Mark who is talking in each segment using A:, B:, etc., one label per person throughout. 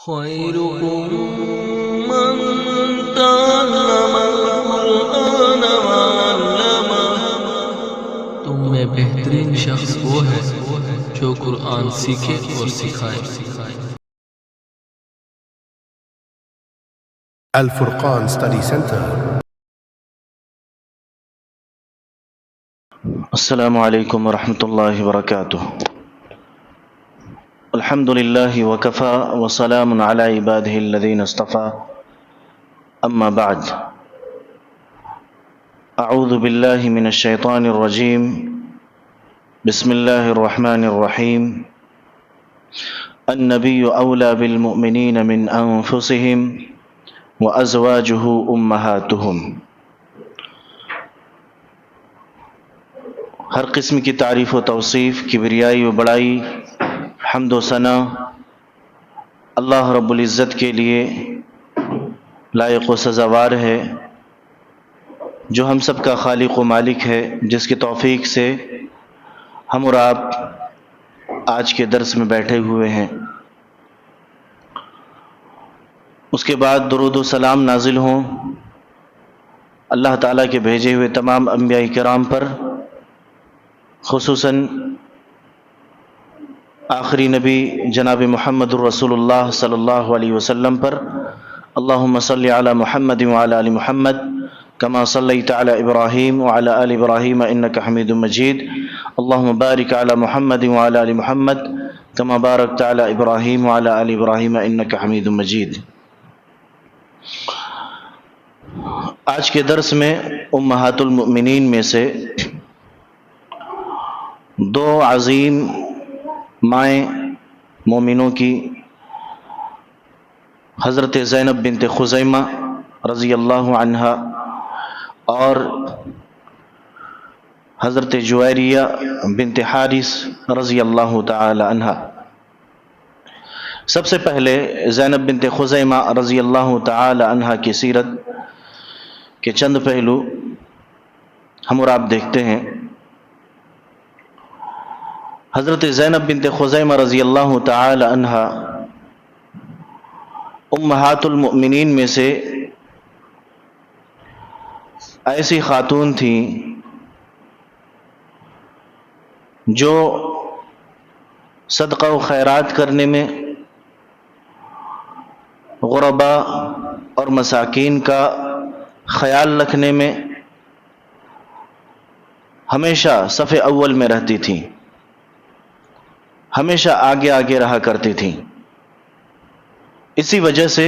A: خيركم من تعلم القرآن وعلمه۔ تم میں بہترین شخص وہ ہے جو قرآن سیکھے اور سکھائے۔
B: الفرقان Study Center۔
C: السلام علیکم ورحمۃ اللہ وبرکاتہ۔ الحمد للہ وکفى وسلام علی عبادہ الذین اصطفى، اما بعد، اعوذ باللہ من الشیطان الرجیم، بسم اللہ الرحمن الرحیم۔ النبی اولی بالمؤمنین من انفسهم وازواجہ امہاتہم۔ ہر قسم کی تعریف و توصیف، کبریائی و بڑائی، حمد و ثنا اللہ رب العزت کے لیے لائق و سزاوار ہے، جو ہم سب کا خالق و مالک ہے، جس کی توفیق سے ہم اور آپ آج کے درس میں بیٹھے ہوئے ہیں۔ اس کے بعد درود و سلام نازل ہوں اللہ تعالیٰ کے بھیجے ہوئے تمام انبیاء کرام پر، خصوصاً آخری نبی جناب محمد الرسول اللہ صلی اللہ علیہ وسلم پر۔ اللہم صلی علی محمد وعلی آل محمد کما صلیت علی ابراہیم وعلی آل ابراہیم انک حمید مجید۔ اللہم بارک علی محمد وعلی آل محمد کما بارکت علی ابراہیم وعلی آل ابراہیم انک حمید مجید۔ آج کے درس میں امہات المؤمنین میں سے دو عظیم مائیں مومنوں کی، حضرت زینب بنت خزیمہ رضی اللہ عنہا اور حضرت جویریہ بنت حارث رضی اللہ تعالی عنہا۔ سب سے پہلے زینب بنت خزیمہ رضی اللہ تعالی عنہا کی سیرت کے چند پہلو ہم اور آپ دیکھتے ہیں۔ حضرت زینب بنت خزیمہ رضی اللہ تعالی عنہا امہات المؤمنین میں سے ایسی خاتون تھیں جو صدقہ و خیرات کرنے میں، غرباء اور مساکین کا خیال رکھنے میں ہمیشہ صف اول میں رہتی تھیں، ہمیشہ آگے آگے رہا کرتی تھیں۔ اسی وجہ سے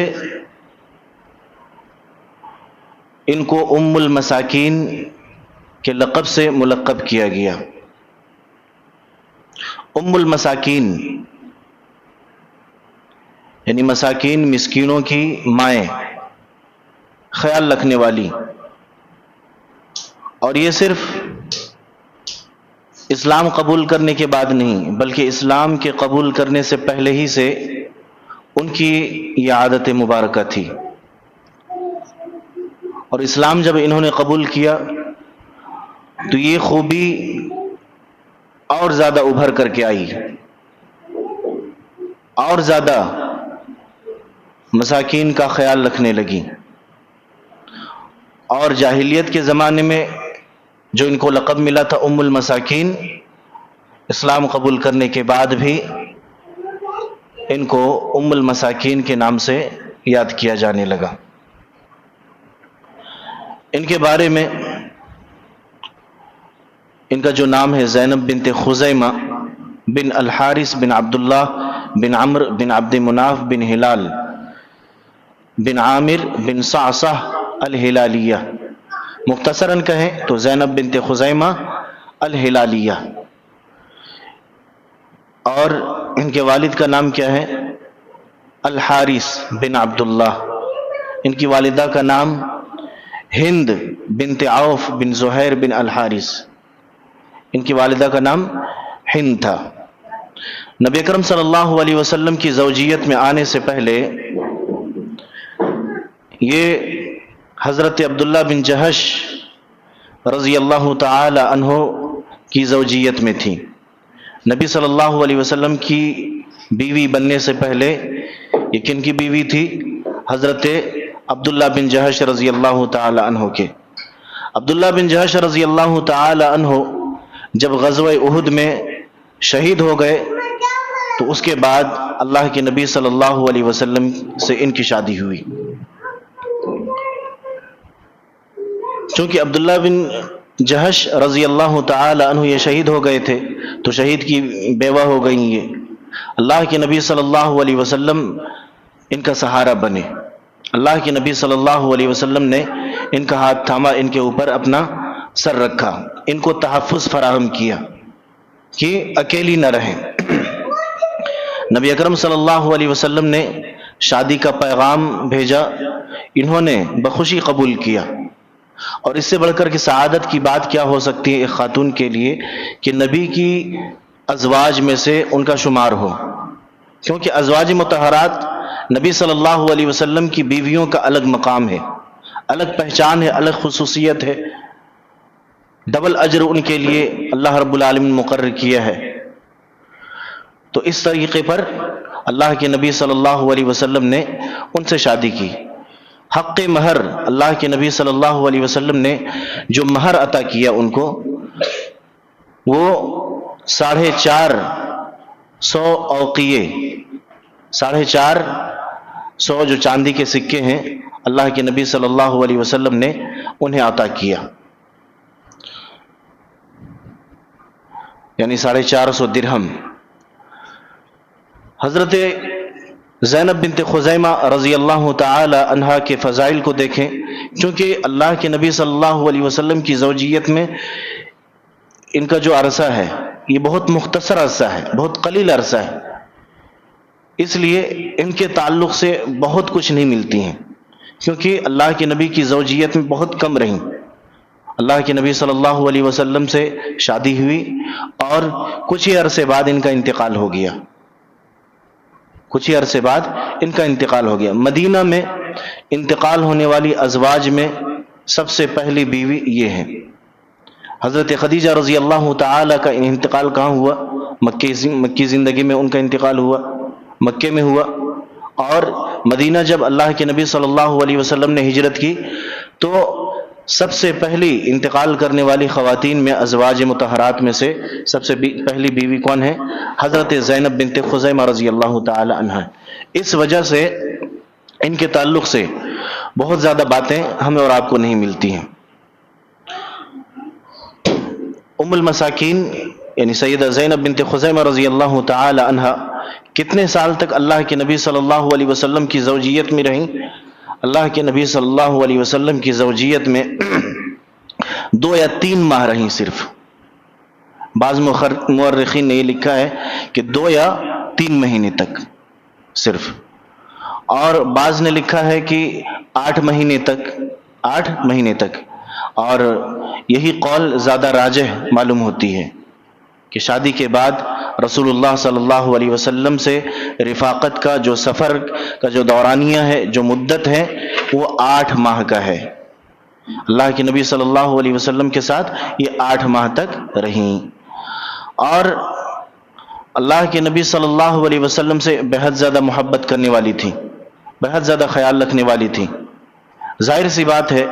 C: ان کو ام المساکین کے لقب سے ملقب کیا گیا۔ ام المساکین یعنی مساکین، مسکینوں کی مائیں، خیال رکھنے والی۔ اور یہ صرف اسلام قبول کرنے کے بعد نہیں، بلکہ اسلام کے قبول کرنے سے پہلے ہی سے ان کی یہ عادت مبارکہ تھی، اور اسلام جب انہوں نے قبول کیا تو یہ خوبی اور زیادہ ابھر کر کے آئی، اور زیادہ مساکین کا خیال رکھنے لگی۔ اور جاہلیت کے زمانے میں جو ان کو لقب ملا تھا ام المساکین، اسلام قبول کرنے کے بعد بھی ان کو ام المساکین کے نام سے یاد کیا جانے لگا۔ ان کے بارے میں ان کا جو نام ہے زینب بنت خزیمہ بن الحارث بن عبداللہ بن عمرو بن عبد مناف بن ہلال بن عامر بن صعصع الہلالیہ، مختصراً کہیں تو زینب بنت خزیمہ الہلالیہ۔ اور ان کے والد کا نام کیا ہے؟ الحارث بن عبداللہ۔ ان کی والدہ کا نام ہند بنت عوف بن زہیر بن الحارث، ان کی والدہ کا نام ہند تھا۔ نبی اکرم صلی اللہ علیہ وسلم کی زوجیت میں آنے سے پہلے یہ حضرت عبداللہ بن جہش رضی اللہ تعالی عنہ کی زوجیت میں تھی۔ نبی صلی اللہ علیہ وسلم کی بیوی بننے سے پہلے یہ کن کی بیوی تھی؟ حضرت عبداللہ بن جہش رضی اللہ تعالی عنہ کے۔ عبداللہ بن جہش رضی اللہ تعالی عنہ جب غزوہ احد میں شہید ہو گئے تو اس کے بعد اللہ کے نبی صلی اللہ علیہ وسلم سے ان کی شادی ہوئی۔ چونکہ عبداللہ بن جہش رضی اللہ تعالی عنہ یہ شہید ہو گئے تھے تو شہید کی بیوہ ہو گئیں یہ، اللہ کے نبی صلی اللہ علیہ وسلم ان کا سہارا بنے۔ اللہ کے نبی صلی اللہ علیہ وسلم نے ان کا ہاتھ تھاما، ان کے اوپر اپنا سر رکھا، ان کو تحفظ فراہم کیا کہ اکیلی نہ رہیں۔ نبی اکرم صلی اللہ علیہ وسلم نے شادی کا پیغام بھیجا، انہوں نے بخوشی قبول کیا، اور اس سے بڑھ کر کے سعادت کی بات کیا ہو سکتی ہے ایک خاتون کے لیے کہ نبی کی ازواج میں سے ان کا شمار ہو، کیونکہ ازواج مطہرات نبی صلی اللہ علیہ وسلم کی بیویوں کا الگ مقام ہے، الگ پہچان ہے، الگ خصوصیت ہے، ڈبل اجر ان کے لیے اللہ رب العالمین مقرر کیا ہے۔ تو اس طریقے پر اللہ کے نبی صلی اللہ علیہ وسلم نے ان سے شادی کی۔ حق مہر اللہ کے نبی صلی اللہ علیہ وسلم نے جو مہر عطا کیا ان کو، وہ 450 اوقیے، 450 جو چاندی کے سکے ہیں اللہ کے نبی صلی اللہ علیہ وسلم نے انہیں عطا کیا، یعنی 450 درہم۔ حضرت زینب بنت خزیمہ رضی اللہ تعالی عنہا کے فضائل کو دیکھیں، چونکہ اللہ کے نبی صلی اللہ علیہ وسلم کی زوجیت میں ان کا جو عرصہ ہے یہ بہت مختصر عرصہ ہے، بہت قلیل عرصہ ہے، اس لیے ان کے تعلق سے بہت کچھ نہیں ملتی ہیں، کیونکہ اللہ کے نبی کی زوجیت میں بہت کم رہیں۔ اللہ کے نبی صلی اللہ علیہ وسلم سے شادی ہوئی اور کچھ ہی عرصے بعد ان کا انتقال ہو گیا، کچھ ہی عرصے بعد ان کا انتقال ہو گیا۔ مدینہ میں انتقال ہونے والی ازواج میں سب سے پہلی بیوی یہ ہے۔ حضرت خدیجہ رضی اللہ تعالی کا انتقال کہاں ہوا؟ مکی زندگی میں ان کا انتقال ہوا، مکے میں ہوا، اور مدینہ جب اللہ کے نبی صلی اللہ علیہ وسلم نے ہجرت کی تو سب سے پہلی انتقال کرنے والی خواتین میں ازواج مطہرات میں سے سب سے پہلی بیوی کون ہے؟ حضرت زینب بنت خزیمہ رضی اللہ تعالی عنہ۔ اس وجہ سے ان کے تعلق سے بہت زیادہ باتیں ہمیں اور آپ کو نہیں ملتی ہیں۔ ام المساکین یعنی سیدہ زینب بنت خزیمہ رضی اللہ تعالی عنہ کتنے سال تک اللہ کے نبی صلی اللہ علیہ وسلم کی زوجیت میں رہیں؟ اللہ کے نبی صلی اللہ علیہ وسلم کی زوجیت میں 2 یا 3 ماہ رہیں صرف۔ بعض مورخین نے یہ لکھا ہے کہ 2 یا 3 مہینے تک صرف، اور بعض نے لکھا ہے کہ 8 مہینے تک، اور یہی قول زیادہ راجح معلوم ہوتی ہے کہ شادی کے بعد رسول اللہ صلی اللہ علیہ وسلم سے رفاقت کا جو سفر کا جو دورانیہ ہے، جو مدت ہے، وہ 8 ماہ کا ہے۔ اللہ کے نبی صلی اللہ علیہ وسلم کے ساتھ یہ 8 ماہ تک رہیں، اور اللہ کے نبی صلی اللہ علیہ وسلم سے بہت زیادہ محبت کرنے والی تھی، بہت زیادہ خیال رکھنے والی تھی۔ ظاہر سی بات ہے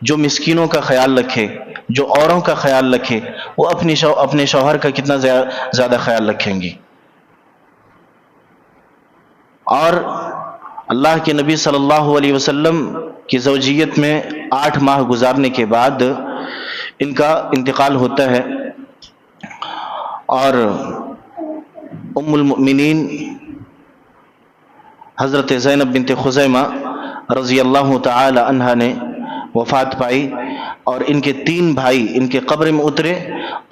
C: جو مسکینوں کا خیال رکھے، جو اوروں کا خیال رکھے، وہ اپنے شوہر کا کتنا زیادہ خیال رکھیں گی۔ اور اللہ کے نبی صلی اللہ علیہ وسلم کی زوجیت میں 8 ماہ گزارنے کے بعد ان کا انتقال ہوتا ہے، اور ام المؤمنین حضرت زینب بنت خزیمہ رضی اللہ تعالی عنہا نے وفات پائی، اور ان کے 3 بھائی ان کے قبر میں اترے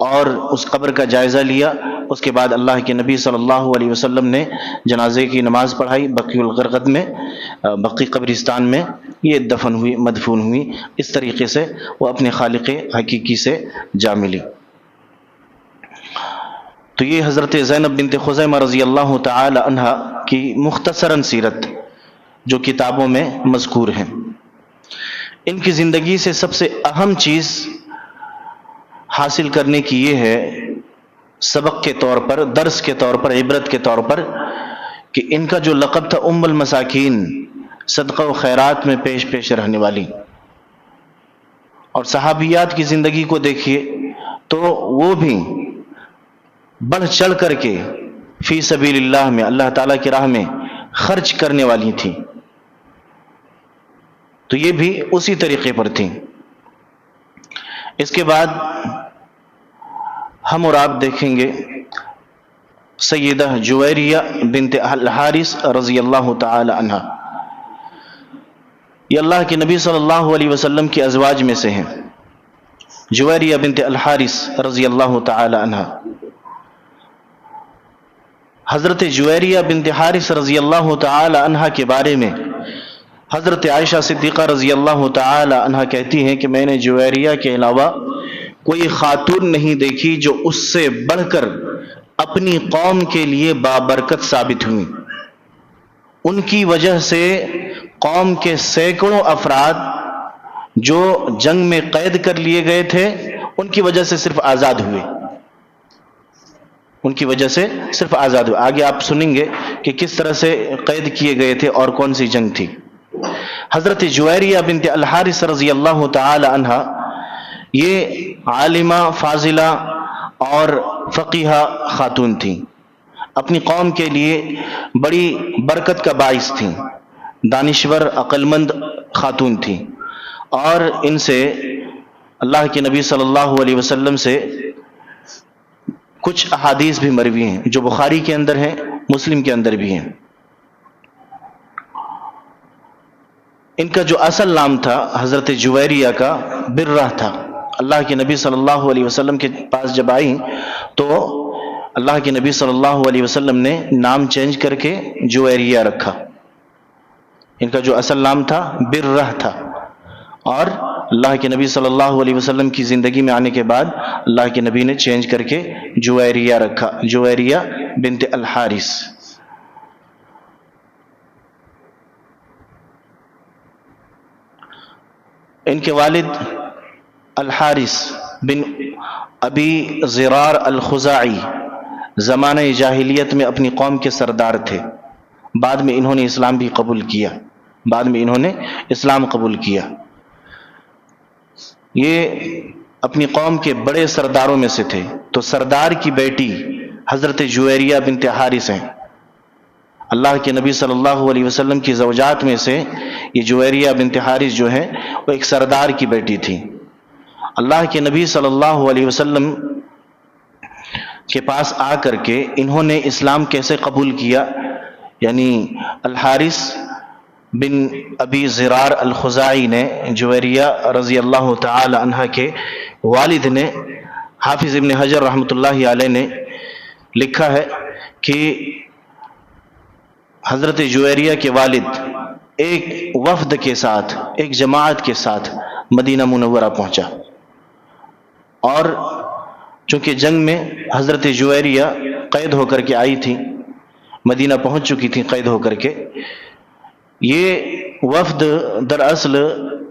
C: اور اس قبر کا جائزہ لیا۔ اس کے بعد اللہ کے نبی صلی اللہ علیہ وسلم نے جنازے کی نماز پڑھائی بقیع الغرقد میں، بقیع قبرستان میں یہ مدفون ہوئی۔ اس طریقے سے وہ اپنے خالق حقیقی سے جا ملی۔ تو یہ حضرت زینب بنت خزیمہ رضی اللہ تعالی عنہا کی مختصراً سیرت جو کتابوں میں مذکور ہیں۔ ان کی زندگی سے سب سے اہم چیز حاصل کرنے کی یہ ہے، سبق کے طور پر، درس کے طور پر، عبرت کے طور پر، کہ ان کا جو لقب تھا ام المساکین، صدقہ و خیرات میں پیش پیش رہنے والی. اور صحابیات کی زندگی کو دیکھیے تو وہ بھی بڑھ چڑھ کر کے فی سبیل اللہ میں، اللہ تعالیٰ کی راہ میں خرچ کرنے والی تھیں. تو یہ بھی اسی طریقے پر تھیں. اس کے بعد ہم اور آپ دیکھیں گے سیدہ جویریہ بنت الحارث رضی اللہ تعالی عنہ. یہ اللہ کے نبی صلی اللہ علیہ وسلم کی ازواج میں سے ہیں. جویریہ بنت الحارث رضی اللہ تعالی عنہ. حضرت جویریہ بنت حارث رضی اللہ تعالی عنہ کے بارے میں حضرت عائشہ صدیقہ رضی اللہ تعالی عنہ کہتی ہیں کہ میں نے جویریہ کے علاوہ کوئی خاتون نہیں دیکھی جو اس سے بڑھ کر اپنی قوم کے لیے بابرکت ثابت ہوئی. ان کی وجہ سے قوم کے سینکڑوں افراد جو جنگ میں قید کر لیے گئے تھے ان کی وجہ سے صرف آزاد ہوئے. ان کی وجہ سے صرف آزاد ہوئے. آگے آپ سنیں گے کہ کس طرح سے قید کیے گئے تھے اور کون سی جنگ تھی. حضرت جویریہ بنت الحارث رضی اللہ تعالی عنہ یہ عالمہ، فاضلہ اور فقیہہ خاتون تھیں. اپنی قوم کے لیے بڑی برکت کا باعث تھیں. دانشور، عقل مند خاتون تھیں. اور ان سے اللہ کے نبی صلی اللہ علیہ وسلم سے کچھ احادیث بھی مروی ہیں جو بخاری کے اندر ہیں، مسلم کے اندر بھی ہیں. ان کا جو اصل نام تھا حضرت جویریہ کا برہ تھا. اللہ کے نبی صلی اللہ علیہ وسلم کے پاس جب آئیں تو اللہ کے نبی صلی اللہ علیہ وسلم نے نام چینج کر کے جویریہ رکھا. ان کا جو اصل نام تھا برہ تھا، اور اللہ کے نبی صلی اللہ علیہ وسلم کی زندگی میں آنے کے بعد اللہ کے نبی نے چینج کر کے جویریہ رکھا، جویریہ بنت الحارث. ان کے والد الحارث بن ابی زرار الخزاعی زمانہ جاہلیت میں اپنی قوم کے سردار تھے. بعد میں انہوں نے اسلام بھی قبول کیا. یہ اپنی قوم کے بڑے سرداروں میں سے تھے. تو سردار کی بیٹی حضرت جویریہ بنت حارث ہیں. اللہ کے نبی صلی اللہ علیہ وسلم کی زوجات میں سے یہ جویریہ بنت حارث جو ہیں وہ ایک سردار کی بیٹی تھی. اللہ کے نبی صلی اللہ علیہ وسلم کے پاس آ کر کے انہوں نے اسلام کیسے قبول کیا، یعنی الحارث بن ابی زرار الخزاعی نے، جویریہ رضی اللہ تعالی عنہ کے والد نے، حافظ ابن حجر رحمۃ اللہ علیہ نے لکھا ہے کہ حضرت جویریہ کے والد ایک وفد کے ساتھ، ایک جماعت کے ساتھ مدینہ منورہ پہنچا. اور چونکہ جنگ میں حضرت جویریہ قید ہو کر کے آئی تھی، مدینہ پہنچ چکی تھی قید ہو کر کے. یہ وفد دراصل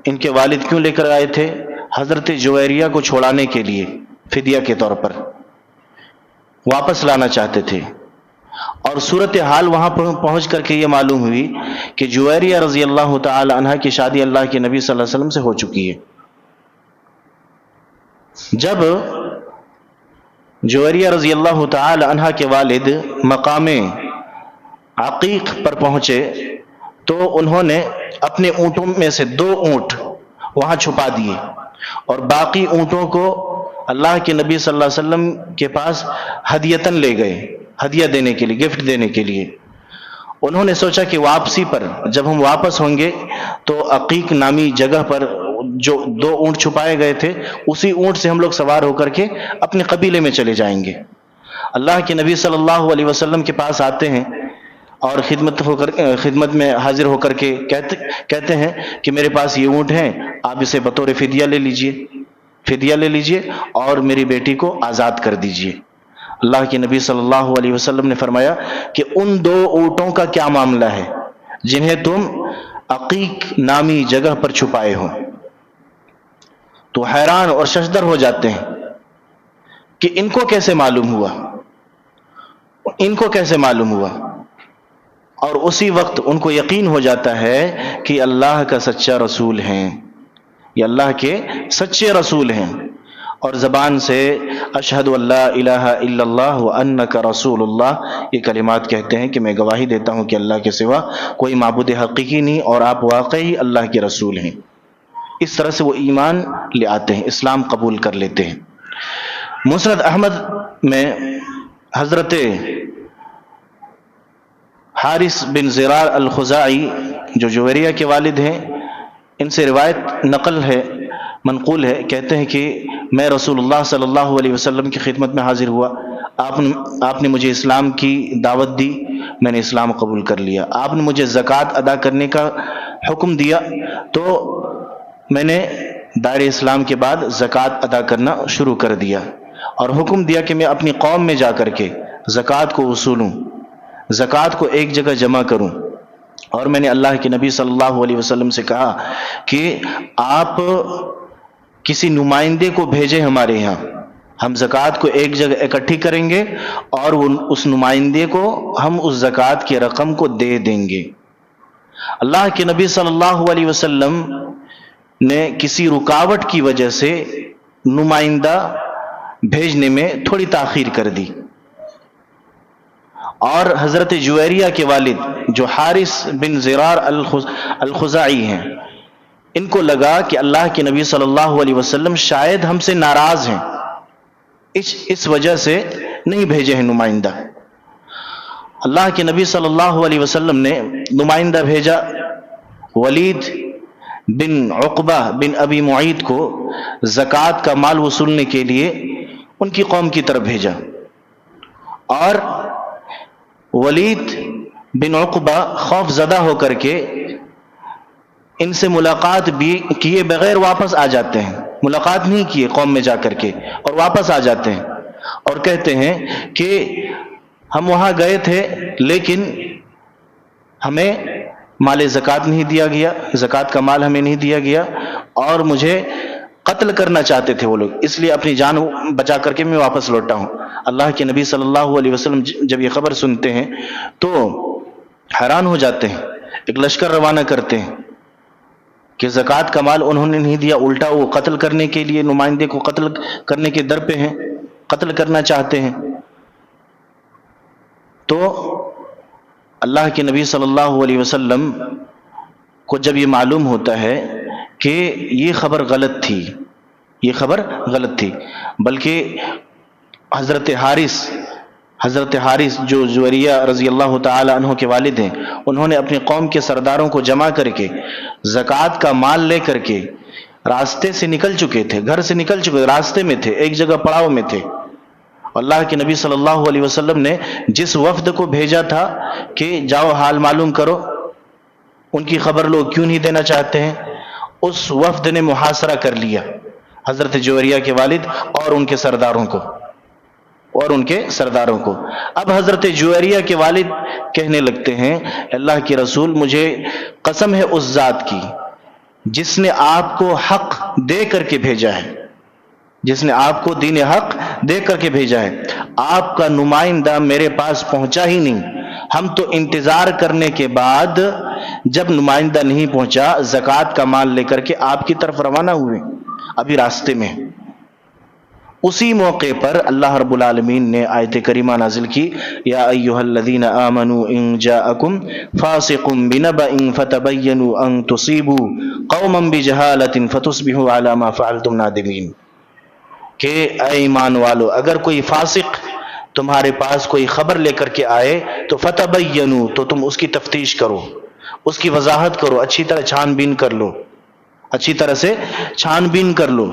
C: ان کے والد کیوں لے کر آئے تھے؟ حضرت جویریہ کو چھوڑانے کے لیے، فدیہ کے طور پر واپس لانا چاہتے تھے. اور صورتحال وہاں پہنچ کر کے یہ معلوم ہوئی کہ جویریہ رضی اللہ تعالی عنہ کی شادی اللہ کے نبی صلی اللہ علیہ وسلم سے ہو چکی ہے. جب جویریہ رضی اللہ تعالی عنہ کے والد مقام عقیق پر پہنچے تو انہوں نے اپنے اونٹوں میں سے 2 اونٹ وہاں چھپا دیے اور باقی اونٹوں کو اللہ کے نبی صلی اللہ علیہ وسلم کے پاس ہدیتاً لے گئے، ہدیہ دینے کے لیے، گفٹ دینے کے لیے. انہوں نے سوچا کہ واپسی پر جب ہم واپس ہوں گے تو عقیق نامی جگہ پر جو 2 اونٹ چھپائے گئے تھے اسی اونٹ سے ہم لوگ سوار ہو کر کے اپنے قبیلے میں چلے جائیں گے. اللہ کے نبی صلی اللہ علیہ وسلم کے پاس آتے ہیں اور خدمت میں حاضر ہو کر کے کہتے ہیں کہ میرے پاس یہ اونٹ ہیں، آپ اسے بطور فدیہ لے لیجئے اور میری بیٹی کو آزاد کر دیجئے. اللہ کے نبی صلی اللہ علیہ وسلم نے فرمایا کہ ان 2 اونٹوں کا کیا معاملہ ہے جنہیں تم عقیق نامی جگہ پر چھپائے ہو؟ تو حیران اور ششدر ہو جاتے ہیں کہ ان کو کیسے معلوم ہوا. اور اسی وقت ان کو یقین ہو جاتا ہے کہ اللہ کا سچا رسول ہیں، یہ اللہ کے سچے رسول ہیں، اور زبان سے اشہد ان لا الہ الا اللہ وانک رسول اللہ یہ کلمات کہتے ہیں کہ میں گواہی دیتا ہوں کہ اللہ کے سوا کوئی معبود حقیقی نہیں اور آپ واقعی اللہ کے رسول ہیں۔ اس طرح سے وہ ایمان لے آتے ہیں، اسلام قبول کر لیتے ہیں۔ مسند احمد میں حضرت حارث بن زرار الخزاعی جو جویریہ کے والد ہیں، ان سے روایت نقل ہے، منقول ہے، کہتے ہیں کہ میں رسول اللہ صلی اللہ علیہ وسلم کی خدمت میں حاضر ہوا، آپ نے مجھے اسلام کی دعوت دی، میں نے اسلام قبول کر لیا۔ آپ نے مجھے زکوٰۃ ادا کرنے کا حکم دیا تو میں نے دائرہ اسلام کے بعد زکوٰۃ ادا کرنا شروع کر دیا، اور حکم دیا کہ میں اپنی قوم میں جا کر کے زکوٰۃ کو وصولوں، زکوٰۃ کو ایک جگہ جمع کروں، اور میں نے اللہ کے نبی صلی اللہ علیہ وسلم سے کہا کہ آپ کسی نمائندے کو بھیجیں ہمارے یہاں، ہم زکوٰۃ کو ایک جگہ اکٹھی کریں گے اور اس نمائندے کو ہم اس زکوٰۃ کی رقم کو دے دیں گے۔ اللہ کے نبی صلی اللہ علیہ وسلم نے کسی رکاوٹ کی وجہ سے نمائندہ بھیجنے میں تھوڑی تاخیر کر دی، اور حضرت جویریہ کے والد جو حارث بن زرار الخزاعی ہیں، ان کو لگا کہ اللہ کے نبی صلی اللہ علیہ وسلم شاید ہم سے ناراض ہیں، اس وجہ سے نہیں بھیجے ہیں نمائندہ۔ اللہ کے نبی صلی اللہ علیہ وسلم نے نمائندہ بھیجا، ولید بن عقبہ بن ابی معیط کو زکوٰۃ کا مال وصولنے کے لیے ان کی قوم کی طرف بھیجا، اور ولید بن عقبہ خوف زدہ ہو کر کے ان سے ملاقات بھی کیے بغیر واپس آ جاتے ہیں، ملاقات نہیں کیے قوم میں جا کر کے، اور واپس آ جاتے ہیں اور کہتے ہیں کہ ہم وہاں گئے تھے لیکن ہمیں مال زکوٰۃ نہیں دیا گیا، زکوٰۃ کا مال ہمیں نہیں دیا گیا، اور مجھے قتل کرنا چاہتے تھے وہ لوگ، اس لیے اپنی جان بچا کر کے میں واپس لوٹا ہوں۔ اللہ کے نبی صلی اللہ علیہ وسلم جب یہ خبر سنتے ہیں تو حیران ہو جاتے ہیں، ایک لشکر روانہ کرتے ہیں کہ زکوٰۃ کا مال انہوں نے نہیں دیا، الٹا وہ قتل کرنے کے لیے نمائندے کو قتل کرنے کے در پہ ہیں، قتل کرنا چاہتے ہیں۔ تو اللہ کے نبی صلی اللہ علیہ وسلم کو جب یہ معلوم ہوتا ہے کہ یہ خبر غلط تھی، یہ خبر غلط تھی، بلکہ حضرت حارث جو جویریہ رضی اللہ تعالی عنہ کے والد ہیں، انہوں نے اپنی قوم کے سرداروں کو جمع کر کے زکوٰۃ کا مال لے کر کے راستے سے نکل چکے تھے، گھر سے نکل چکے، راستے میں تھے، ایک جگہ پڑاؤ میں تھے۔ اللہ کے نبی صلی اللہ علیہ وسلم نے جس وفد کو بھیجا تھا کہ جاؤ حال معلوم کرو، ان کی خبر لوگ کیوں نہیں دینا چاہتے ہیں، اس وفد نے محاصرہ کر لیا حضرت جویریہ کے والد اور ان کے سرداروں کو۔ اب حضرت جویریہ کے والد کہنے لگتے ہیں، اللہ کے رسول مجھے قسم ہے اس ذات کی جس نے آپ کو حق دے کر کے بھیجا ہے، جس نے آپ کو دین حق دے کر کے بھیجا ہے، آپ کا نمائندہ میرے پاس پہنچا ہی نہیں، ہم تو انتظار کرنے کے بعد جب نمائندہ نہیں پہنچا زکوٰۃ کا مال لے کر کے آپ کی طرف روانہ ہوئے، ابھی راستے میں۔ اسی موقع پر اللہ رب العالمین نے آیت کریمہ نازل کی، یا ایھا الذین آمنوا ان جاءکم فاسق بنبأ فتبینوا ان تصیبوا قوما بجہالۃ فتصبحوا علی ما فعلتم نادمین، کہ اے ایمان والو اگر کوئی فاسق تمہارے پاس کوئی خبر لے کر کے آئے تو فتبینوا، تو تم اس کی تفتیش کرو، اس کی وضاحت کرو، اچھی طرح چھان بین کر لو، اچھی طرح سے چھان بین کر لو،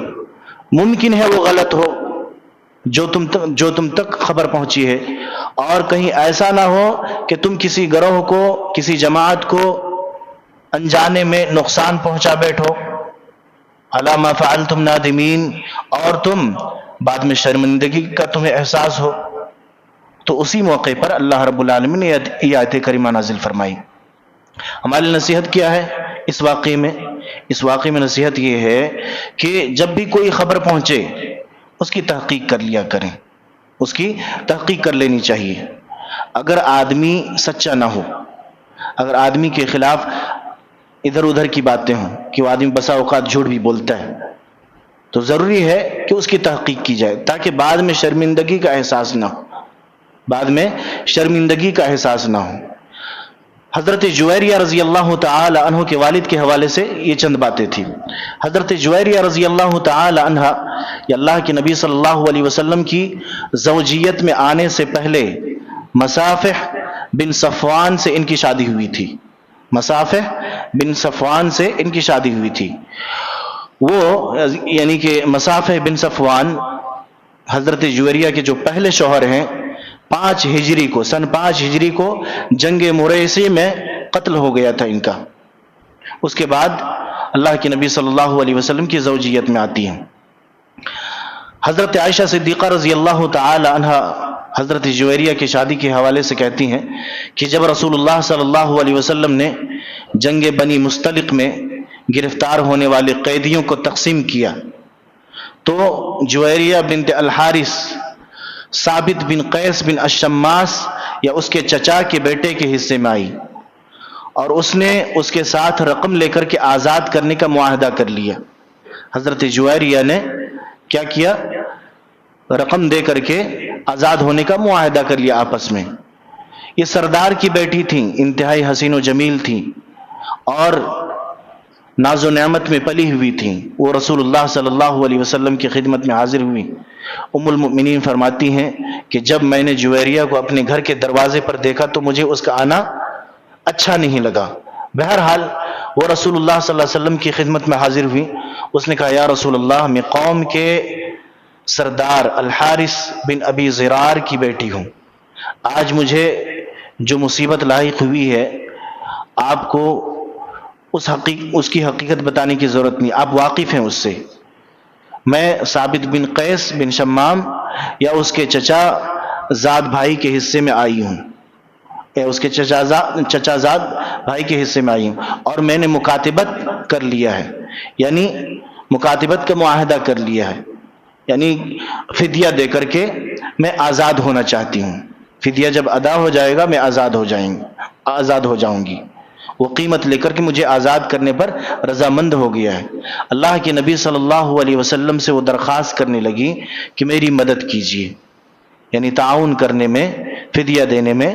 C: ممکن ہے وہ غلط ہو جو تم تک خبر پہنچی ہے، اور کہیں ایسا نہ ہو کہ تم کسی گروہ کو، کسی جماعت کو انجانے میں نقصان پہنچا بیٹھو، علی ما فعلتم نادمین، اور تم بعد میں شرمندگی کا تمہیں احساس ہو۔ تو اسی موقع پر اللہ رب العالمین نے یہ آیت کریمہ نازل فرمائی۔ ہماری نصیحت کیا ہے اس واقعے میں؟ اس واقعے میں نصیحت یہ ہے کہ جب بھی کوئی خبر پہنچے اس کی تحقیق کر لیا کریں، اس کی تحقیق کر لینی چاہیے۔ اگر آدمی سچا نہ ہو، اگر آدمی کے خلاف ادھر ادھر کی باتیں ہوں کہ وہ آدمی بسا اوقات جھوٹ بھی بولتا ہے، تو ضروری ہے کہ اس کی تحقیق کی جائے تاکہ بعد میں شرمندگی کا احساس نہ ہو، بعد میں شرمندگی کا احساس نہ ہو۔ حضرت جویریہ رضی اللہ تعالی عنہ کے والد کے حوالے سے یہ چند باتیں تھیں۔ حضرت جویریہ رضی اللہ تعالی عنہ یہ اللہ کے نبی صلی اللہ علیہ وسلم کی زوجیت میں آنے سے پہلے مصافح بن صفوان سے ان کی شادی ہوئی تھی۔ مصافح بن صفوان سے ان کی شادی ہوئی تھی۔ وہ یعنی کہ مصافح بن صفوان حضرت جویریہ کے جو پہلے شوہر ہیں، 5 ہجری کو، سن 5 ہجری کو جنگ مریسی میں قتل ہو گیا تھا ان کا۔ اس کے بعد اللہ کے نبی صلی اللہ علیہ وسلم کی زوجیت میں آتی ہیں۔ حضرت عائشہ صدیقہ رضی اللہ تعالی عنہ حضرت جویریہ کی شادی کے حوالے سے کہتی ہیں کہ جب رسول اللہ صلی اللہ علیہ وسلم نے جنگ بنی مستلق میں گرفتار ہونے والے قیدیوں کو تقسیم کیا تو جویریہ بنت الحارث ثابت بن قیس بن الشماس یا اس کے چچا کے بیٹے کے حصے میں آئی، اور اس نے اس کے ساتھ رقم لے کر کے آزاد کرنے کا معاہدہ کر لیا۔ حضرت جویریہ نے کیا کیا؟ رقم دے کر کے آزاد ہونے کا معاہدہ کر لیا آپس میں۔ یہ سردار کی بیٹی تھیں، انتہائی حسین و جمیل تھیں اور ناز و نعمت میں پلی ہوئی تھیں۔ وہ رسول اللہ صلی اللہ علیہ وسلم کی خدمت میں حاضر ہوئی۔ ام المؤمنین فرماتی ہیں کہ جب میں نے جویریہ کو اپنے گھر کے دروازے پر دیکھا تو مجھے اس کا آنا اچھا نہیں لگا۔ بہرحال وہ رسول اللہ صلی اللہ علیہ وسلم کی خدمت میں حاضر ہوئی۔ اس نے کہا یا رسول اللہ، میں قوم کے سردار الحارث بن ابی زرار کی بیٹی ہوں، آج مجھے جو مصیبت لاحق ہوئی ہے آپ کو اس کی حقیقت بتانے کی ضرورت نہیں، آپ واقف ہیں اس سے۔ میں ثابت بن قیس بن شمام یا اس کے چچا زاد بھائی کے حصے میں آئی ہوں، یا اس کے چچا زاد بھائی کے حصے میں آئی ہوں، اور میں نے مکاتبت کر لیا ہے، یعنی مکاتبت کا معاہدہ کر لیا ہے، یعنی فدیہ دے کر کے میں آزاد ہونا چاہتی ہوں۔ فدیہ جب ادا ہو جائے گا میں آزاد ہو جاؤں گی۔ وہ قیمت لے کر کے مجھے آزاد کرنے پر رضامند ہو گیا ہے۔ اللہ کے نبی صلی اللہ علیہ وسلم سے وہ درخواست کرنے لگی کہ میری مدد کیجیے، یعنی تعاون کرنے میں، فدیہ دینے میں،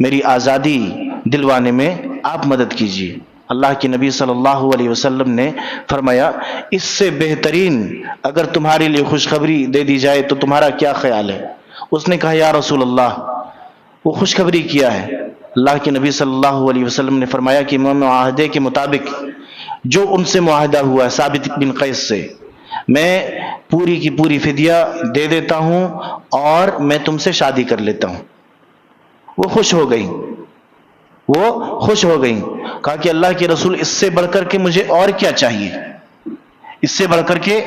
C: میری آزادی دلوانے میں آپ مدد کیجیے۔ اللہ کے نبی صلی اللہ علیہ وسلم نے فرمایا اس سے بہترین اگر تمہارے لیے خوشخبری دے دی جائے تو تمہارا کیا خیال ہے؟ اس نے کہا یا رسول اللہ، وہ خوشخبری کیا ہے؟ اللہ کے نبی صلی اللہ علیہ وسلم نے فرمایا کہ معاہدے کے مطابق جو ان سے معاہدہ ہوا ہے ثابت بن قیس سے، میں پوری کی پوری فدیہ دے دیتا ہوں اور میں تم سے شادی کر لیتا ہوں۔ وہ خوش ہو گئی، کہا کہ اللہ کے رسول اس سے بڑھ کر کے مجھے اور کیا چاہیے، اس سے بڑھ کر کے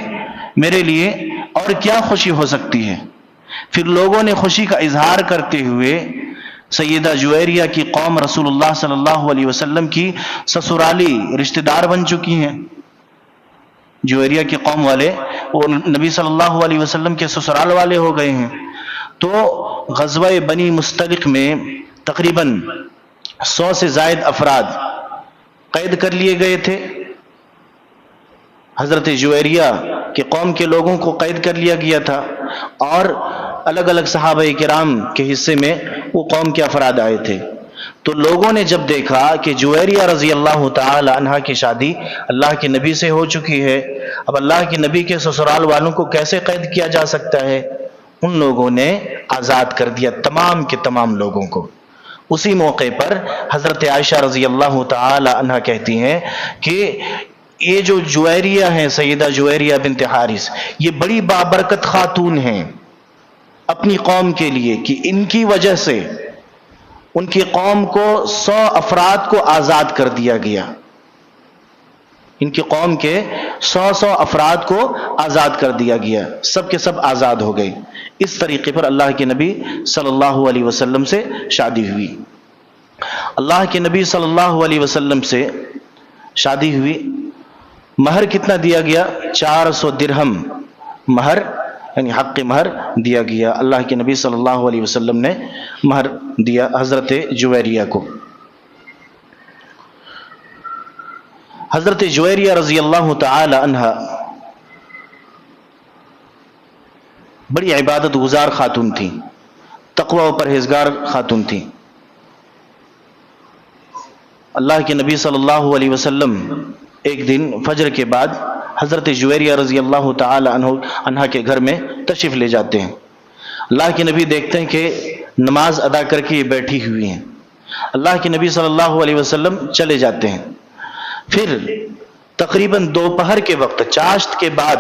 C: میرے لیے اور کیا خوشی ہو سکتی ہے؟ پھر لوگوں نے خوشی کا اظہار کرتے ہوئے سیدہ جویریہ کی قوم رسول اللہ صلی اللہ علیہ وسلم کی سسرالی رشتہ دار بن چکی ہیں۔ جویریہ کی قوم والے وہ نبی صلی اللہ علیہ وسلم کے سسرال والے ہو گئے ہیں۔ تو غزوہ بنی مستلق میں تقریباً 100 سے زائد افراد قید کر لیے گئے تھے۔ حضرت جویریہ کے قوم کے لوگوں کو قید کر لیا گیا تھا، اور الگ الگ صحابہ کرام کے حصے میں وہ قوم کے افراد آئے تھے۔ تو لوگوں نے جب دیکھا کہ جویریہ رضی اللہ تعالی عنہ کی شادی اللہ کے نبی سے ہو چکی ہے، اب اللہ کے نبی کے سسرال والوں کو کیسے قید کیا جا سکتا ہے، ان لوگوں نے آزاد کر دیا تمام کے تمام لوگوں کو۔ اسی موقع پر حضرت عائشہ رضی اللہ تعالی عنہ کہتی ہیں کہ یہ جو جویریہ ہیں، سیدہ جویریہ بنت حارث، یہ بڑی بابرکت خاتون ہیں اپنی قوم کے لیے، کہ ان کی وجہ سے ان کی قوم کو 100 افراد کو آزاد کر دیا گیا۔ ان کی قوم کے 100 افراد کو آزاد کر دیا گیا، سب کے سب آزاد ہو گئے۔ اس طریقے پر اللہ کے نبی صلی اللہ علیہ وسلم سے شادی ہوئی۔ اللہ کے نبی صلی اللہ علیہ وسلم سے شادی ہوئی۔ مہر کتنا دیا گیا؟ 400 درہم مہر، یعنی حق مہر دیا گیا۔ اللہ کے نبی صلی اللہ علیہ وسلم نے مہر دیا حضرت جویریہ کو۔ حضرت جویریہ رضی اللہ تعالی عنہا بڑی عبادت گزار خاتون تھیں، تقوی و پرہیزگار خاتون تھیں۔ اللہ کے نبی صلی اللہ علیہ وسلم ایک دن فجر کے بعد حضرت جویریہ رضی اللہ تعالی عنہا کے گھر میں تشریف لے جاتے ہیں۔ اللہ کے نبی دیکھتے ہیں کہ نماز ادا کر کے یہ بیٹھی ہوئی ہیں۔ اللہ کے نبی صلی اللہ علیہ وسلم چلے جاتے ہیں۔ پھر تقریباً دوپہر کے وقت چاشت کے بعد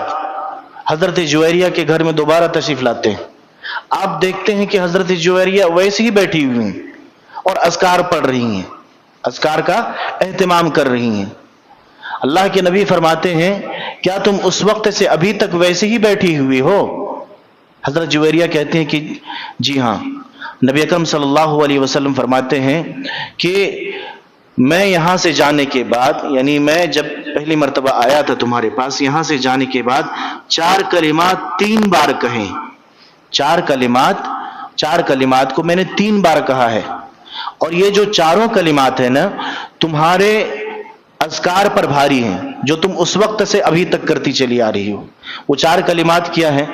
C: حضرت جویریہ کے گھر میں دوبارہ تشریف لاتے ہیں۔ آپ دیکھتے ہیں کہ حضرت جویریہ ویسے ہی بیٹھی ہوئی ہیں اور اذکار پڑھ رہی ہیں، اذکار کا اہتمام کر رہی ہیں۔ اللہ کے نبی فرماتے ہیں کیا تم اس وقت سے ابھی تک ویسے ہی بیٹھی ہوئی ہو؟ حضرت جویریہ کہتے ہیں کہ جی ہاں۔ نبی اکرم صلی اللہ علیہ وسلم فرماتے ہیں کہ میں یہاں سے جانے کے بعد، یعنی میں جب پہلی مرتبہ آیا تھا تمہارے پاس، یہاں سے جانے کے بعد 4 کلمات 3 بار کہیں۔ 4 کلمات کو میں نے 3 بار کہا ہے، اور یہ جو چاروں کلمات ہیں نا تمہارے اذکار پر بھاری ہیں، جو تم اس وقت سے ابھی تک کرتی چلی آ رہی ہو۔ وہ 4 کلمات کیا ہیں؟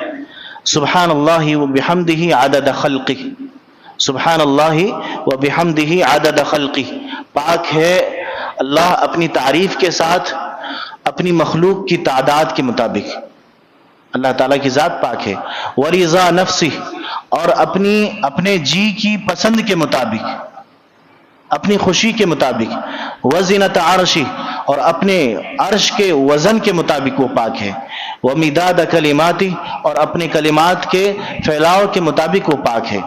C: سبحان اللہ و بحمدہ عدد خلقہ، سبحان اللہ و بحمدہ عدد خلقہ، پاک ہے اللہ اپنی تعریف کے ساتھ اپنی مخلوق کی تعداد کے مطابق، اللہ تعالیٰ کی ذات پاک ہے۔ ورضا نفسہ، اور اپنے جی کی پسند کے مطابق، اپنی خوشی کے مطابق۔ وزنۃ عرشہ، اور اپنے عرش کے وزن کے مطابق وہ پاک ہے۔ ومداد کلماتہ، اور اپنے کلمات کے پھیلاؤ کے مطابق وہ پاک ہے۔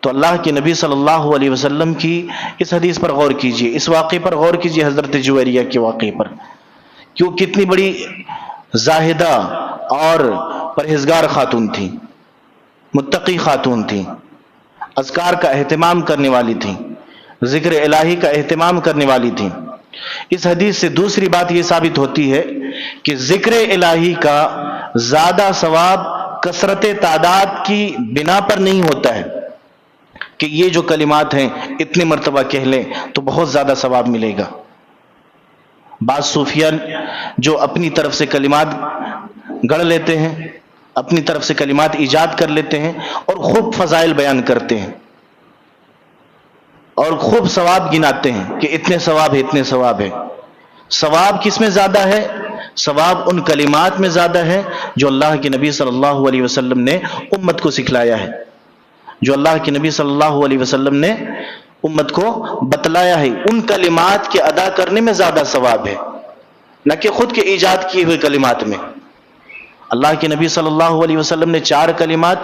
C: تو اللہ کے نبی صلی اللہ علیہ وسلم کی اس حدیث پر غور کیجئے، اس واقعے پر غور کیجئے، حضرت جویریہ کے واقعے پر، کیوں کتنی بڑی زاہدہ اور پرہیزگار خاتون تھیں، متقی خاتون تھیں، اذکار کا اہتمام کرنے والی تھیں، ذکر الہی کا اہتمام کرنے والی تھیں۔ اس حدیث سے دوسری بات یہ ثابت ہوتی ہے کہ ذکر الہی کا زیادہ ثواب کثرت تعداد کی بنا پر نہیں ہوتا ہے کہ یہ جو کلمات ہیں اتنی مرتبہ کہہ لیں تو بہت زیادہ ثواب ملے گا۔ بعض صوفیہ جو اپنی طرف سے کلمات گڑھ لیتے ہیں، اپنی طرف سے کلمات ایجاد کر لیتے ہیں اور خوب فضائل بیان کرتے ہیں اور خوب ثواب گناتے ہیں کہ اتنے ثواب ہے، اتنے ثواب ہے۔ ثواب کس میں زیادہ ہے؟ ثواب ان کلمات میں زیادہ ہے جو اللہ کے نبی صلی اللہ علیہ وسلم نے امت کو سکھلایا ہے، جو اللہ کے نبی صلی اللہ علیہ وسلم نے امت کو بتلایا ہے۔ ان کلمات کے ادا کرنے میں زیادہ ثواب ہے، نہ کہ خود کے ایجاد کیے ہوئے کلمات میں۔ اللہ کے نبی صلی اللہ علیہ وسلم نے 4 کلمات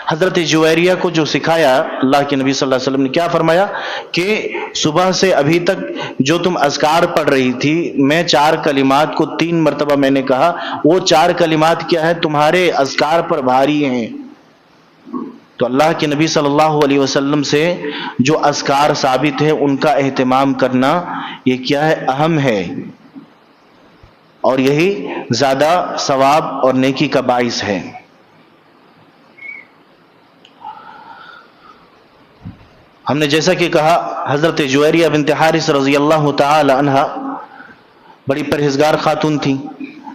C: حضرت جویریہ کو جو سکھایا، اللہ کے نبی صلی اللہ علیہ وسلم نے کیا فرمایا کہ صبح سے ابھی تک جو تم اذکار پڑھ رہی تھی، میں 4 کلمات کو 3 مرتبہ میں نے کہا، وہ 4 کلمات کیا ہے؟ تمہارے اذکار پر بھاری ہیں۔ تو اللہ کے نبی صلی اللہ علیہ وسلم سے جو اذکار ثابت ہیں ان کا اہتمام کرنا یہ کیا ہے؟ اہم ہے، اور یہی زیادہ ثواب اور نیکی کا باعث ہے۔ ہم نے جیسا کہ کہا حضرت جویریہ بنت حارث رضی اللہ تعالی عنہا بڑی پرہیزگار خاتون تھیں،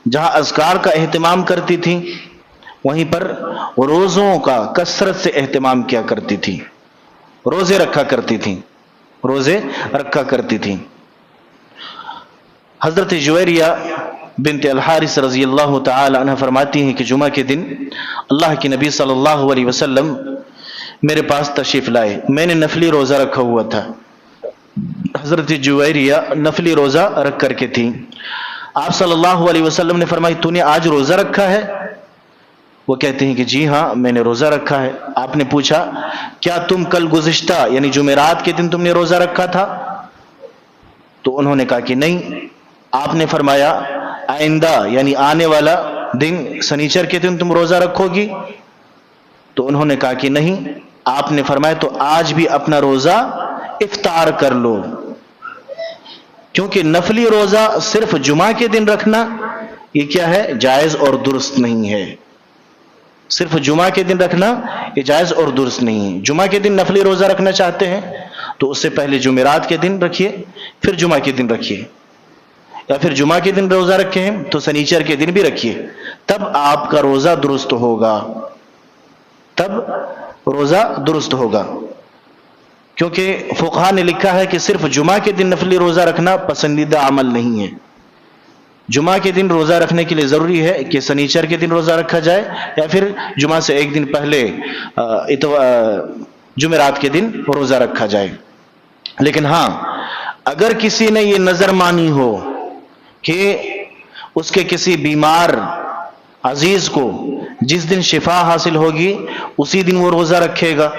C: جہاں اذکار کا اہتمام کرتی تھیں وہیں پر روزوں کا کثرت سے اہتمام کیا کرتی تھی، روزے رکھا کرتی تھیں۔ حضرت جویریہ بنت الحارث رضی اللہ تعالی عنہ فرماتی ہیں کہ جمعہ کے دن اللہ کے نبی صلی اللہ علیہ وسلم میرے پاس تشریف لائے، میں نے نفلی روزہ رکھا ہوا تھا۔ حضرت جویریہ نفلی روزہ رکھ کر کے تھی۔ آپ صلی اللہ علیہ وسلم نے فرمایا تو نے آج روزہ رکھا ہے؟ وہ کہتے ہیں کہ جی ہاں میں نے روزہ رکھا ہے۔ آپ نے پوچھا کیا تم کل گزشتہ یعنی جمعرات کے دن تم نے روزہ رکھا تھا؟ تو انہوں نے کہا کہ نہیں۔ آپ نے فرمایا آئندہ یعنی آنے والا دن سنیچر کے دن تم روزہ رکھو گی؟ تو انہوں نے کہا کہ نہیں۔ آپ نے فرمایا تو آج بھی اپنا روزہ افطار کر لو، کیونکہ نفلی روزہ صرف جمعہ کے دن رکھنا یہ کیا ہے؟ جائز اور درست نہیں ہے۔ صرف جمعہ کے دن رکھنا یہ جائز اور درست نہیں ہے۔ جمعہ کے دن نفلی روزہ رکھنا چاہتے ہیں تو اس سے پہلے جمعرات کے دن رکھیے، پھر جمعہ کے دن رکھیے۔ یا پھر جمعہ کے دن روزہ رکھے ہیں تو سنیچر کے دن بھی رکھیے، تب آپ کا روزہ درست ہوگا، تب روزہ درست ہوگا۔ کیونکہ فقہا نے لکھا ہے کہ صرف جمعہ کے دن نفلی روزہ رکھنا پسندیدہ عمل نہیں ہے۔ جمعہ کے دن روزہ رکھنے کے لیے ضروری ہے کہ سنیچر کے دن روزہ رکھا جائے یا پھر جمعہ سے ایک دن پہلے جمعرات کے دن روزہ رکھا جائے۔ لیکن ہاں، اگر کسی نے یہ نظر مانی ہو کہ اس کے کسی بیمار عزیز کو جس دن شفا حاصل ہوگی اسی دن وہ روزہ رکھے گا،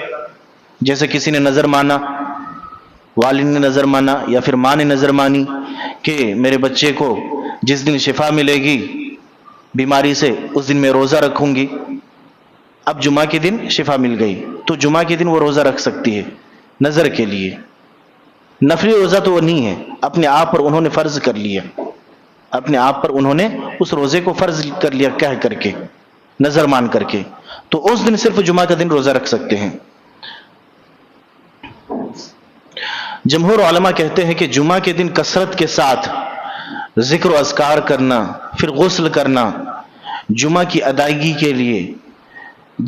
C: جیسے کسی نے نظر مانا، والد نے نظر مانا یا پھر ماں نے نظر مانی کہ میرے بچے کو جس دن شفا ملے گی بیماری سے اس دن میں روزہ رکھوں گی، اب جمعہ کے دن شفا مل گئی تو جمعہ کے دن وہ روزہ رکھ سکتی ہے نظر کے لیے۔ نفلی روزہ تو وہ نہیں ہے، اپنے آپ پر انہوں نے فرض کر لیا، اپنے آپ پر انہوں نے اس روزے کو فرض کر لیا کہہ کر کے، نظر مان کر کے، تو اس دن صرف جمعہ کا دن روزہ رکھ سکتے ہیں۔ جمہور علماء کہتے ہیں کہ جمعہ کے دن کثرت کے ساتھ ذکر و اذکار کرنا، پھر غسل کرنا، جمعہ کی ادائیگی کے لیے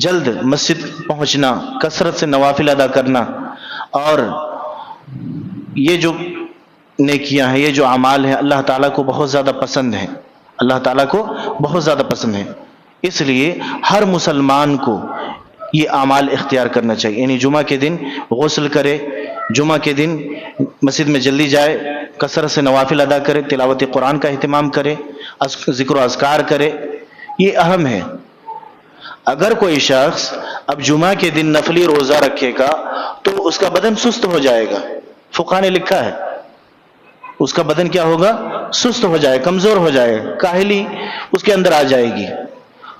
C: جلد مسجد پہنچنا، کثرت سے نوافل ادا کرنا، اور یہ جو نیکیاں ہیں، یہ جو اعمال ہیں، اللہ تعالیٰ کو بہت زیادہ پسند ہیں، اللہ تعالیٰ کو بہت زیادہ پسند ہیں۔ اس لیے ہر مسلمان کو یہ اعمال اختیار کرنا چاہیے، یعنی جمعہ کے دن غسل کرے، جمعہ کے دن مسجد میں جلدی جائے، کثرت سے نوافل ادا کرے، تلاوت قرآن کا اہتمام کرے، ذکر و اذکار کرے، یہ اہم ہے۔ اگر کوئی شخص اب جمعہ کے دن نفلی روزہ رکھے گا تو اس کا بدن سست ہو جائے گا، فقہ نے لکھا ہے اس کا بدن کیا ہوگا؟ سست ہو جائے، کمزور ہو جائے گا، کاہلی اس کے اندر آ جائے گی،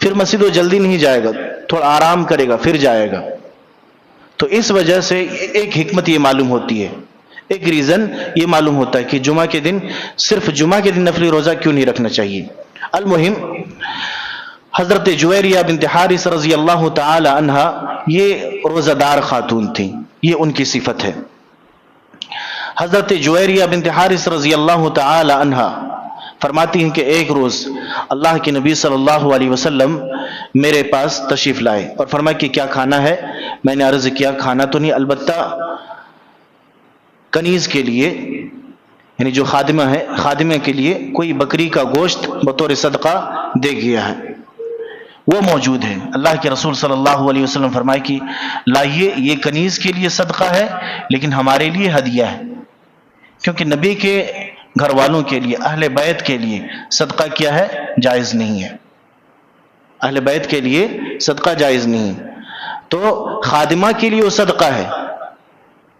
C: پھر مسجد وہ جلدی نہیں جائے گا، تھوڑا آرام کرے گا پھر جائے گا۔ تو اس وجہ سے ایک حکمت یہ معلوم ہوتی ہے، ایک ریزن یہ معلوم ہوتا ہے کہ جمعہ کے دن صرف جمعہ کے دن نفلی روزہ کیوں نہیں رکھنا چاہیے۔ المہم، حضرت جویریہ بنت حارث رضی اللہ تعالی عنہا یہ روزہ دار خاتون تھیں، یہ ان کی صفت ہے۔ حضرت جویریہ بنت حارث رضی اللہ تعالی عنہا فرماتی ہیں کہ ایک روز اللہ کے نبی صلی اللہ علیہ وسلم میرے پاس تشریف لائے اور فرمایا کہ کیا کھانا ہے؟ میں نے عرض کیا کھانا تو نہیں، البتہ کنیز کے لیے، یعنی جو خادمہ ہے، خادمہ کے لیے کوئی بکری کا گوشت بطور صدقہ دے گیا ہے، وہ موجود ہے۔ اللہ کے رسول صلی اللہ علیہ وسلم فرمائے کہ لائیے، یہ کنیز کے لیے صدقہ ہے لیکن ہمارے لیے ہدیہ ہے، کیونکہ نبی کے گھر والوں کے لیے، اہل بیت کے لیے صدقہ کیا ہے؟ جائز نہیں ہے، اہل بیت کے لیے صدقہ جائز نہیں، تو خادمہ کے لیے وہ صدقہ ہے،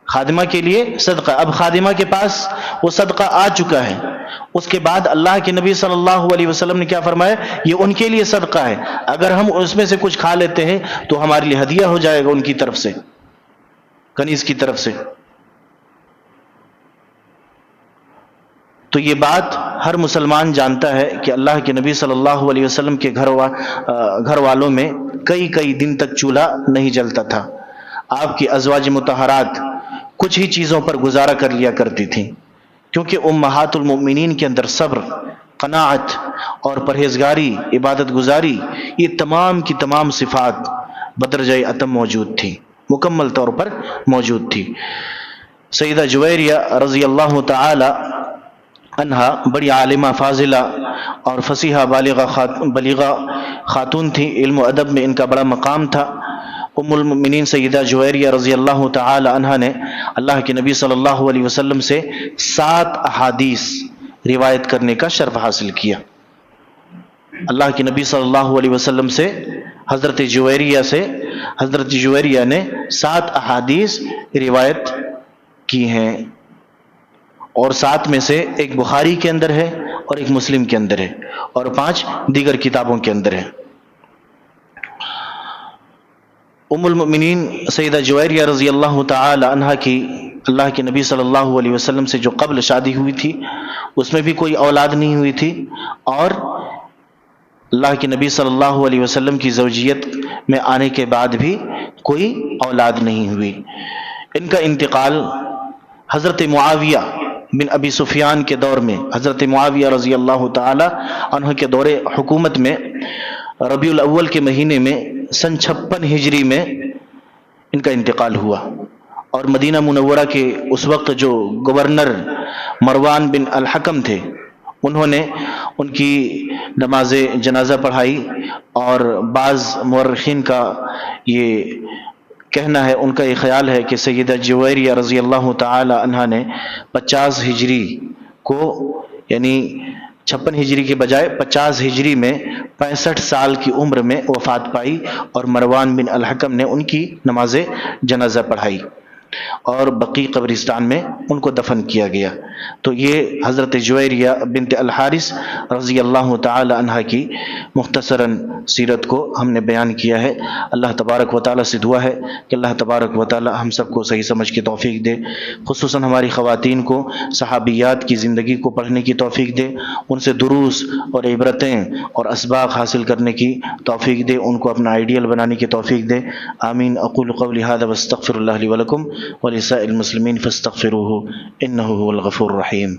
C: خادمہ کے لیے صدقہ۔ اب خادمہ کے پاس وہ صدقہ آ چکا ہے، اس کے بعد اللہ کے نبی صلی اللہ علیہ وسلم نے کیا فرمایا؟ یہ ان کے لیے صدقہ ہے، اگر ہم اس میں سے کچھ کھا لیتے ہیں تو ہمارے لیے ہدیہ ہو جائے گا ان کی طرف سے، کنیز کی طرف سے۔ تو یہ بات ہر مسلمان جانتا ہے کہ اللہ کے نبی صلی اللہ علیہ وسلم کے گھر والوں میں کئی دن تک چولہا نہیں جلتا تھا، آپ کی ازواج مطہرات کچھ ہی چیزوں پر گزارا کر لیا کرتی تھیں، کیونکہ امہات المؤمنین کے اندر صبر، قناعت اور پرہیزگاری، عبادت گزاری، یہ تمام کی تمام صفات بدرجہ اتم موجود تھی، مکمل طور پر موجود تھی۔ سیدہ جویریہ رضی اللہ تعالی عنہا بڑی عالمہ فاضلہ اور فصیحہ بلیغہ خاتون تھی، علم و ادب میں ان کا بڑا مقام تھا۔ ام المؤمنین سیدہ جویریہ رضی اللہ تعالی عنہا نے اللہ کے نبی صلی اللہ علیہ وسلم سے 7 احادیث روایت کرنے کا شرف حاصل کیا۔ اللہ کے نبی صلی اللہ علیہ وسلم سے حضرت جویریہ نے 7 احادیث روایت کی ہیں، اور 7 میں سے ایک بخاری کے اندر ہے اور ایک مسلم کے اندر ہے اور 5 دیگر کتابوں کے اندر ہے۔ ام المؤمنین سیدہ جویریہ رضی اللہ تعالی عنہا کی اللہ کے نبی صلی اللہ علیہ وسلم سے جو قبل شادی ہوئی تھی اس میں بھی کوئی اولاد نہیں ہوئی تھی، اور اللہ کے نبی صلی اللہ علیہ وسلم کی زوجیت میں آنے کے بعد بھی کوئی اولاد نہیں ہوئی۔ ان کا انتقال حضرت معاویہ بن ابی سفیان کے دور میں، حضرت معاویہ رضی اللہ تعالی عنہ کے دور حکومت میں ربیع الاول کے مہینے میں سن 56 ہجری میں ان کا انتقال ہوا، اور مدینہ منورہ کے اس وقت جو گورنر مروان بن الحکم تھے، انہوں نے ان کی نماز جنازہ پڑھائی، اور بعض مورخین کا یہ کہنا ہے، ان کا یہ خیال ہے کہ سیدہ جویریہ رضی اللہ تعالی عنہا نے 50 ہجری کو، یعنی 56 ہجری کے بجائے 50 ہجری میں 65 سال کی عمر میں وفات پائی، اور مروان بن الحکم نے ان کی نماز جنازہ پڑھائی اور بقیع قبرستان میں ان کو دفن کیا گیا۔ تو یہ حضرت جویریہ بنت الحارث رضی اللہ تعالی عنہ کی مختصراً سیرت کو ہم نے بیان کیا ہے۔ اللہ تبارک و تعالی سے دعا ہے کہ اللہ تبارک و تعالی ہم سب کو صحیح سمجھ کی توفیق دے، خصوصاً ہماری خواتین کو صحابیات کی زندگی کو پڑھنے کی توفیق دے، ان سے دروس اور عبرتیں اور اسباق حاصل کرنے کی توفیق دے، ان کو اپنا آئیڈیل بنانے کی توفیق دے۔ آمین۔ اقول قولی ھذا واستغفر اللہ لی ولکم ولسائر المسلمین فاستغفروہ انہ هو الغفور الرحیم۔